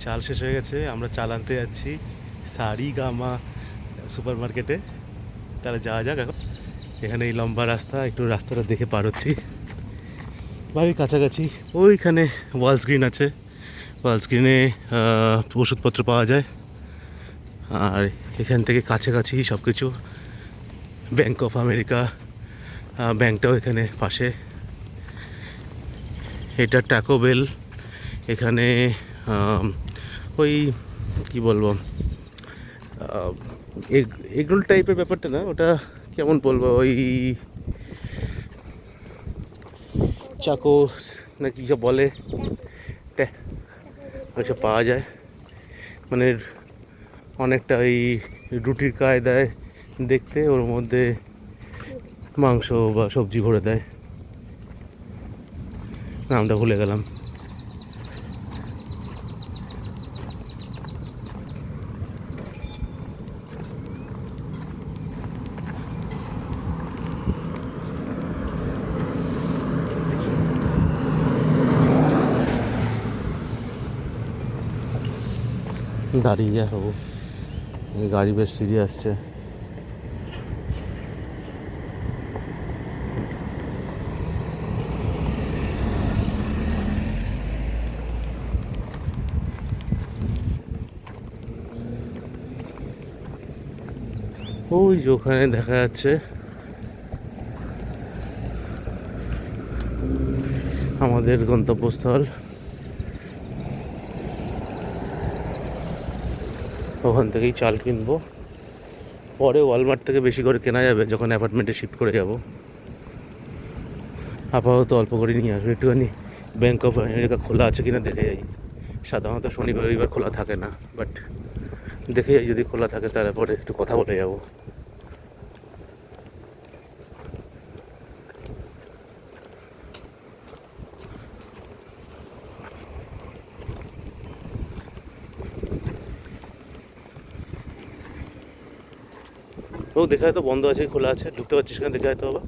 চাল শেষ হয়ে গেছে, আমরা চাল আনতে যাচ্ছি সারিগামা সুপার মার্কেটে। তাহলে যাওয়া যাক এখন। এখানে এই লম্বা রাস্তা, একটু রাস্তাটা দেখে পার হচ্ছি। বাড়ির কাছাকাছি ওইখানে ওয়াল স্ক্রিন আছে, ওয়াল স্ক্রিনে ওষুধপত্র পাওয়া যায়। আর এখান থেকে কাছাকাছি সব কিছু। ব্যাঙ্ক অফ আমেরিকা ব্যাঙ্কটাও এখানে পাশে। এটা ট্যাকো বেল। এখানে ওই কি বলবো, এগরোল টাইপের ব্যাপারটা না, ওটা কেমন বলবো, ওই চাকো না কী সব বলে, ওইসব পাওয়া যায়। মানে অনেকটা ওই রুটির কায়দায় দেখতে, ওর মধ্যে মাংস বা সবজি ভরে দেয়। নামটা ভুলে গেলাম। দাঁড়িয়ে হবো, গাড়ি বেশ ফিরে আসছে। ওই যে ওখানে দেখা যাচ্ছে আমাদের গন্তব্যস্থল। ওখান থেকেই চাল কিনবো, পরে ওয়ালমার্ট থেকে বেশি করে কেনা যাবে যখন অ্যাপার্টমেন্টে শিফট করে যাব। আপাতত অল্প করে নিয়ে আসবো একটুখানি। ব্যাঙ্ক অফ আমেরিকা খোলা আছে কিনা দেখে যাই। সাধারণত শনিবার রবিবার খোলা থাকে না, বাট দেখে যাই, যদি খোলা থাকে তারপরে একটু কথা বলে যাবো। ও দেখা তো বন্ধ আছে, খোলা আছে, ঢুকতে পারছিস কেন দেখা যেতে হবে।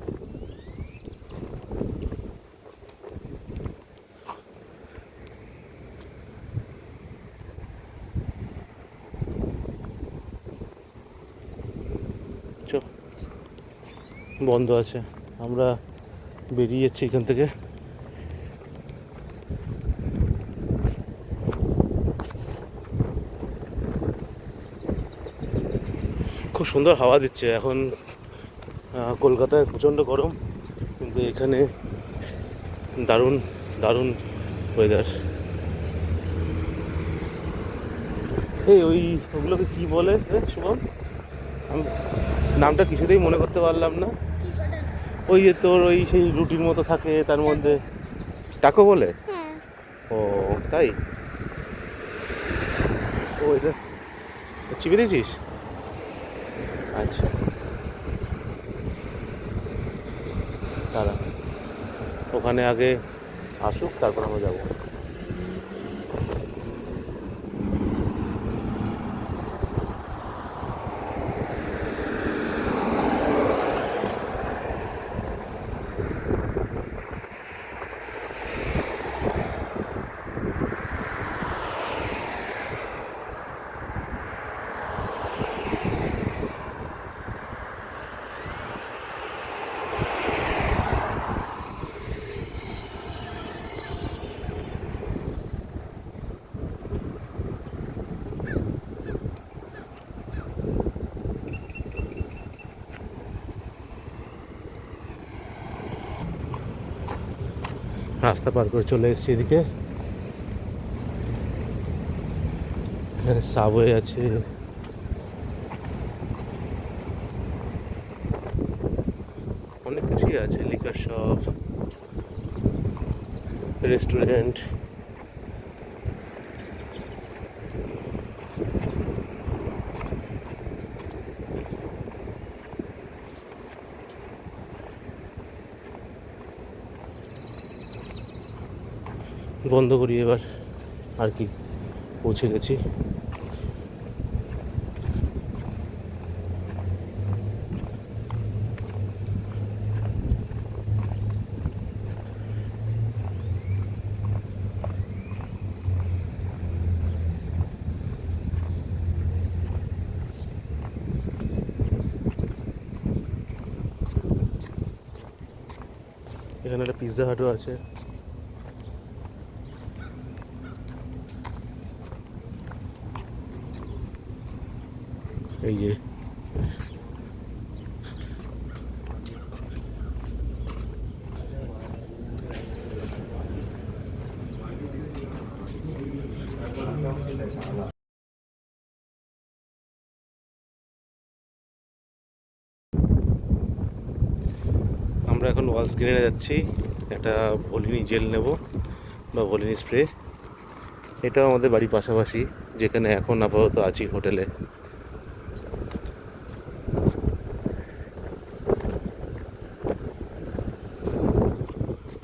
চো, বন্ধ আছে, আমরা বেরিয়ে যাচ্ছি এখান থেকে। খুব সুন্দর হাওয়া দিচ্ছে এখন। কলকাতায় প্রচণ্ড গরম, কিন্তু এখানে দারুণ দারুণ ওয়েদার। এই ওগুলোকে কী বলে শুভম, আমি নামটা কিছুতেই মনে করতে পারলাম না। ওই যে তোর ওই সেই রুটির মতো থাকে, তার মধ্যে টাকো বলে। ও তাই, ও এটা চিপে দিয়েছিস? আচ্ছা, তারা ওখানে আগে আসুক, তারপর আমরা যাবো। রাস্তা পার করে চলে এসেছি এদিকে। এখানে সাবওয়ে আছে, অনেক কিছুই আছে, লিকার শপ, রেস্টুরেন্ট। বন্ধ করি এবার, আর কি, পৌঁছে গেছি। এখানে একটা পিৎজা হাটও আছে। এই যে আমরা এখন ওয়াল স্ক্রিনে যাচ্ছি, একটা ভলিনি জেল নেব বা ভলিনি স্প্রে। এটাও আমাদের বাড়ির পাশাপাশি, যেখানে এখন আপাতত আছি হোটেলে।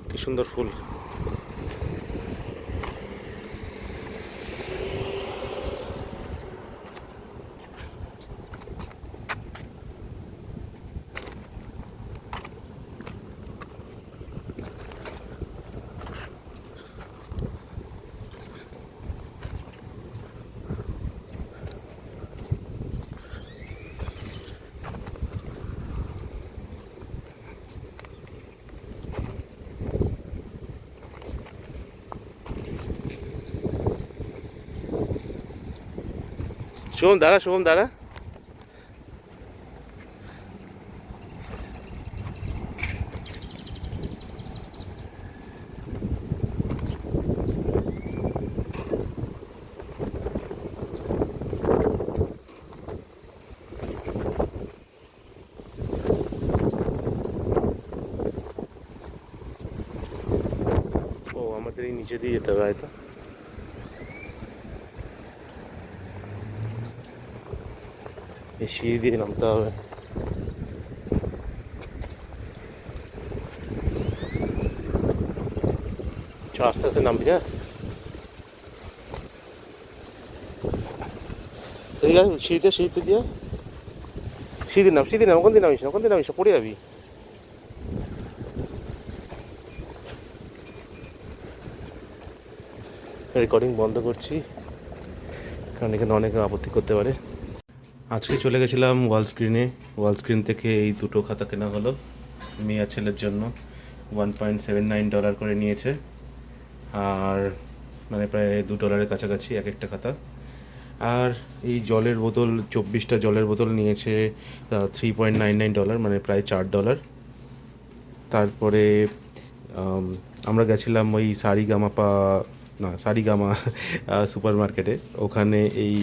কি সুন্দর ফুল। শুভম দাঁড়া, শুভম দাঁড়া। ও আমাদের এই নিচে দিয়ে যেতে হবে হয়তো। এই সিঁড়ি দিয়ে নামতে হবে। চ আস্তে আস্তে নামবি, হ্যাঁ। ঠিক আছে, সিঁড়িতে দিয়ে সিঁড়ি নাম, ওখান দিয়ে নামিস না, ওখান দিয়ে নামিস না, পড়ে যাবি। রেকর্ডিং বন্ধ করছি, কারণ এখানে অনেকে আপত্তি করতে পারে। আজকে চলে গেছিলাম ওয়াল স্ক্রিন থেকে এই দুটো খাতা কেনা হলো মেয়ে আর ছেলের জন্য। $1.79 করে নিয়েছে, আর মানে প্রায় $2 কাছাকাছি এক একটা খাতা। আর এই জলের বোতল, 24টা জলের বোতল নিয়েছে $3.99, মানে প্রায় $4। তারপরে আমরা গেছিলাম ওই সারিগামা সুপার মার্কেটে। ওখানে এই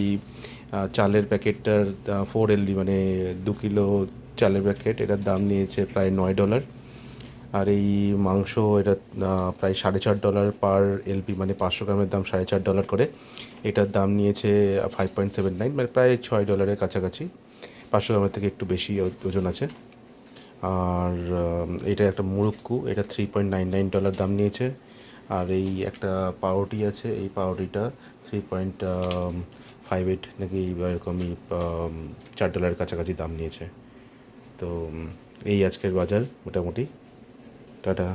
চালের প্যাকেটটার 4 LB, মানে 2 কিলো চালের প্যাকেট, এটার দাম নিয়েছে প্রায় $9। আর এই মাংস, এটা প্রায় $4.5 পার LB, মানে 500 গ্রামের দাম $4.5 করে। এটার দাম নিয়েছে 5.79, মানে প্রায় $6 কাছাকাছি। 500 গ্রামের থেকে একটু বেশি ওজন আছে। আর এটা একটা মুরুক্কু, এটা $3.99 দাম নিয়েছে। আর এই একটা পাউরুটি আছে, এই পাউরুটিটা 3.58 নাকি এরকমই $4 কাছাকাছি দাম নিয়েছে। তো এই আজকের বাজার মোটামুটি। টাটা।